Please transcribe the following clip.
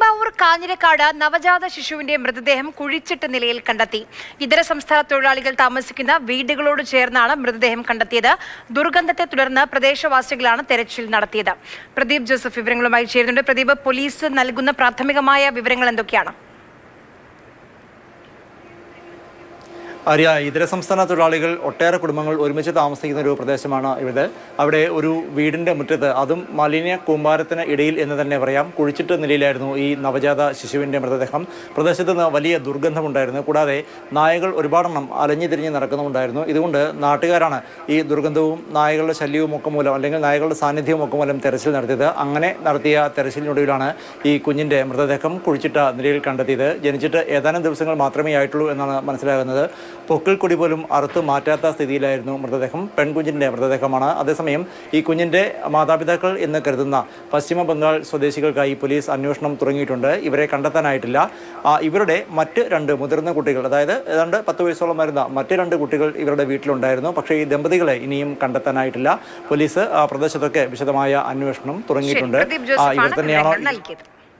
പെരുമ്പാവൂർ കാഞ്ഞിരക്കാട് നവജാത ശിശുവിന്റെ മൃതദേഹം കുഴിച്ചിട്ട നിലയിൽ കണ്ടെത്തി. ഇതര സംസ്ഥാന തൊഴിലാളികൾ താമസിക്കുന്ന വീടുകളോട് ചേർന്നാണ് മൃതദേഹം കണ്ടെത്തിയത്. ദുർഗന്ധത്തെ തുടർന്ന് പ്രദേശവാസികളാണ് തെരച്ചിൽ നടത്തിയത്. പ്രദീപ് ജോസഫ് വിവരങ്ങളുമായി ചേരുന്നുണ്ട്. പ്രദീപ്, പോലീസ് നൽകുന്ന പ്രാഥമികമായ വിവരങ്ങൾ എന്തൊക്കെയാണ്? ആര്യ, ഇതര സംസ്ഥാന തൊഴിലാളികൾ ഒട്ടേറെ കുടുംബങ്ങൾ ഒരുമിച്ച് താമസിക്കുന്ന ഒരു പ്രദേശമാണ് ഇവിടെ. അവിടെ ഒരു വീടിൻ്റെ മുറ്റത്ത്, അതും മാലിന്യ കൂമ്പാരത്തിന് ഇടയിൽ എന്ന് തന്നെ പറയാം, കുഴിച്ചിട്ട നിലയിലായിരുന്നു ഈ നവജാത ശിശുവിൻ്റെ മൃതദേഹം. പ്രദേശത്ത് നിന്ന് വലിയ ദുർഗന്ധമുണ്ടായിരുന്നു. കൂടാതെ നായകൾ ഒരുപാടെണ്ണം അലഞ്ഞു തിരിഞ്ഞ് നടക്കുന്നുണ്ടായിരുന്നു. ഇതുകൊണ്ട് നാട്ടുകാരാണ് ഈ ദുർഗന്ധവും നായകളുടെ ശല്യവും ഒക്കെ മൂലം, അല്ലെങ്കിൽ നായകളുടെ സാന്നിധ്യവും ഒക്കെ മൂലം തെരച്ചിൽ നടത്തിയത്. അങ്ങനെ നടത്തിയ തെരച്ചിലിനൊടുവിലാണ് ഈ കുഞ്ഞിൻ്റെ മൃതദേഹം കുഴിച്ചിട്ട നിലയിൽ കണ്ടെത്തിയത്. ജനിച്ചിട്ട് ഏതാനും ദിവസങ്ങൾ മാത്രമേ ആയിട്ടുള്ളൂ എന്നാണ് മനസ്സിലാകുന്നത്. പൊക്കിൾ കൊടി പോലും അറുത്ത് മാറ്റാത്ത സ്ഥിതിയിലായിരുന്നു മൃതദേഹം. പെൺകുഞ്ഞിൻ്റെ മൃതദേഹമാണ്. അതേസമയം ഈ കുഞ്ഞിൻ്റെ മാതാപിതാക്കൾ എന്ന് കരുതുന്ന പശ്ചിമ ബംഗാൾ സ്വദേശികൾക്കായി പോലീസ് അന്വേഷണം തുടങ്ങിയിട്ടുണ്ട്. ഇവരെ കണ്ടെത്താനായിട്ടില്ല. ഇവരുടെ മറ്റ് രണ്ട് മുതിർന്ന കുട്ടികൾ, അതായത് ഏതാണ്ട് 10 വയസ്സോളം വരുന്ന മറ്റ് 2 കുട്ടികൾ ഇവരുടെ വീട്ടിലുണ്ടായിരുന്നു. പക്ഷേ ഈ ദമ്പതികളെ ഇനിയും കണ്ടെത്താനായിട്ടില്ല. പോലീസ് പ്രദേശത്തൊക്കെ വിശദമായ അന്വേഷണം തുടങ്ങിയിട്ടുണ്ട്. ഇവർ തന്നെയാണോ